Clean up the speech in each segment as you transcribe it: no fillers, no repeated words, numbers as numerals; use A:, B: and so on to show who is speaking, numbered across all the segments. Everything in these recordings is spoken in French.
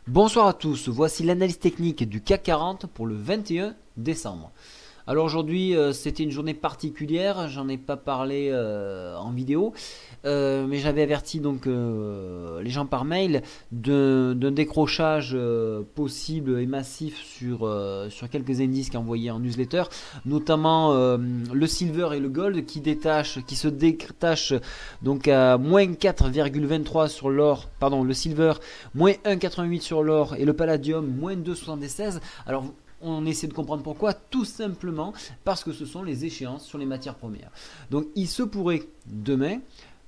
A: Bonsoir à tous, voici l'analyse technique du CAC 40 pour le 21 décembre. Alors aujourd'hui c'était une journée particulière, j'en ai pas parlé en vidéo, mais j'avais averti donc les gens par mail d'un décrochage possible et massif sur quelques indices qui envoyés en newsletter, notamment le silver et le gold qui se détachent donc à moins 4,23 sur l'or, pardon le silver, moins 1,88 sur l'or et le palladium moins 2,76. Alors on essaie de comprendre pourquoi, tout simplement parce que ce sont les échéances sur les matières premières. Donc il se pourrait demain,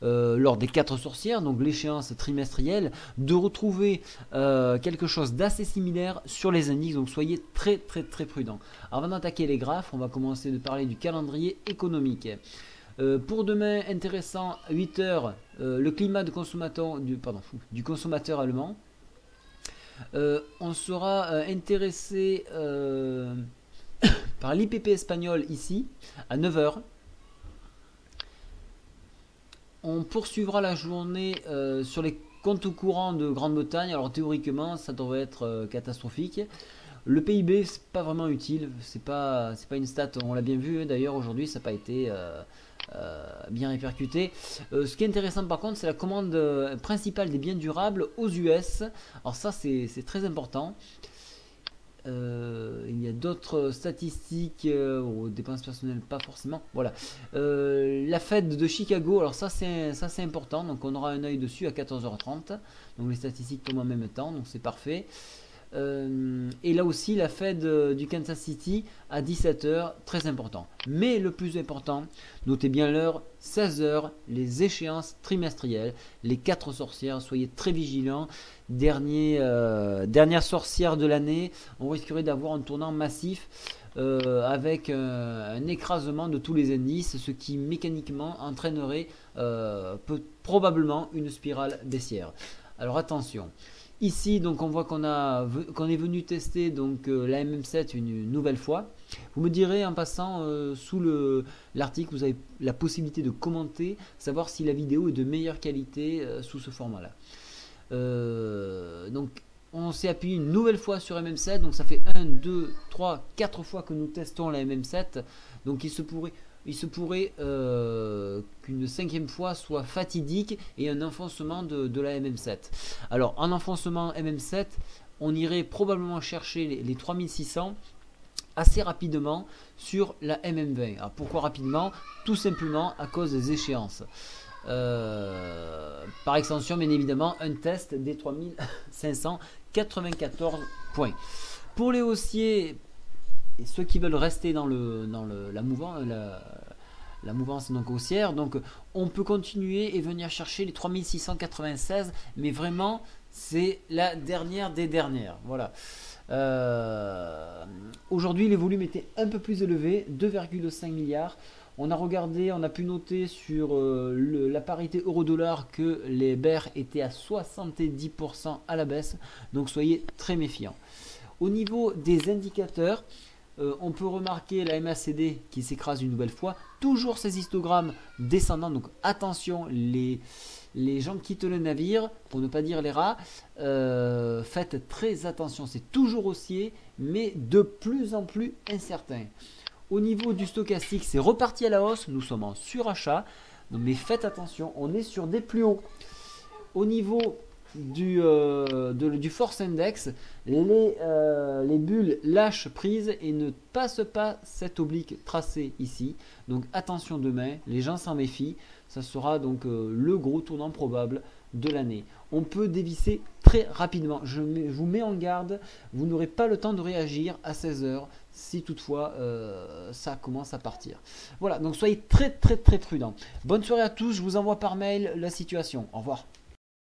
A: lors des 4 sorcières, donc l'échéance trimestrielle, de retrouver quelque chose d'assez similaire sur les indices, donc soyez très très très prudents. Avant d'attaquer les graphes, on va commencer de parler du calendrier économique. Pour demain, intéressant, 8h, le climat de consommateur, du consommateur allemand. On sera intéressé par l'IPP espagnol ici, à 9h. On poursuivra la journée sur les comptes courants de Grande-Bretagne. Alors théoriquement, ça devrait être catastrophique. Le PIB, c'est pas vraiment utile. C'est pas une stat, on l'a bien vu d'ailleurs aujourd'hui, ça n'a pas été bien répercuté. Ce qui est intéressant par contre, c'est la commande principale des biens durables aux US. Alors ça, c'est très important. Il y a d'autres statistiques aux dépenses personnelles, pas forcément. Voilà. La Fed de Chicago, alors ça c'est important. Donc on aura un œil dessus à 14h30. Donc les statistiques tombent en même temps, donc c'est parfait. Et là aussi la Fed du Kansas City à 17h, très important. Mais le plus important, notez bien l'heure, 16h, les échéances trimestrielles, les 4 sorcières, soyez très vigilants. Dernière sorcière de l'année, on risquerait d'avoir un tournant massif avec un écrasement de tous les indices, ce qui mécaniquement entraînerait probablement une spirale baissière. Alors attention. Ici, donc, on voit qu'on est venu tester donc la MM7 une nouvelle fois. Vous me direz en passant sous l'article, vous avez la possibilité de commenter, savoir si la vidéo est de meilleure qualité sous ce format-là. Donc, on s'est appuyé une nouvelle fois sur MM7. Donc, ça fait 1, 2, 3, 4 fois que nous testons la MM7. Donc, il se pourrait qu'une 5e fois soit fatidique et un enfoncement de la MM7. Alors en enfoncement MM7, on irait probablement chercher les 3600 assez rapidement sur la MM20. Alors pourquoi rapidement? Tout simplement à cause des échéances. Par extension, bien évidemment, un test des 3594 points. Pour les haussiers, et ceux qui veulent rester dans la mouvance donc haussière, donc on peut continuer et venir chercher les 3696, mais vraiment c'est la dernière des dernières. Voilà. Aujourd'hui les volumes étaient un peu plus élevés, 2,5 milliards. On a pu noter sur la parité euro-dollar que les bears étaient à 70% à la baisse, donc soyez très méfiants. Au niveau des indicateurs, on peut remarquer la MACD qui s'écrase une nouvelle fois, toujours ces histogrammes descendants, donc attention, les gens quittent le navire, pour ne pas dire les rats, faites très attention, c'est toujours haussier, mais de plus en plus incertain. Au niveau du stochastique, c'est reparti à la hausse, nous sommes en surachat, mais faites attention, on est sur des plus hauts. Au niveau du force index, les bulles lâchent prise et ne passent pas cette oblique tracée ici. Donc attention demain, les gens s'en méfient. Ça sera donc le gros tournant probable de l'année. On peut dévisser très rapidement. Je vous mets en garde, vous n'aurez pas le temps de réagir à 16h si toutefois ça commence à partir. Voilà, donc soyez très très très prudents. Bonne soirée à tous, je vous envoie par mail la situation. Au revoir.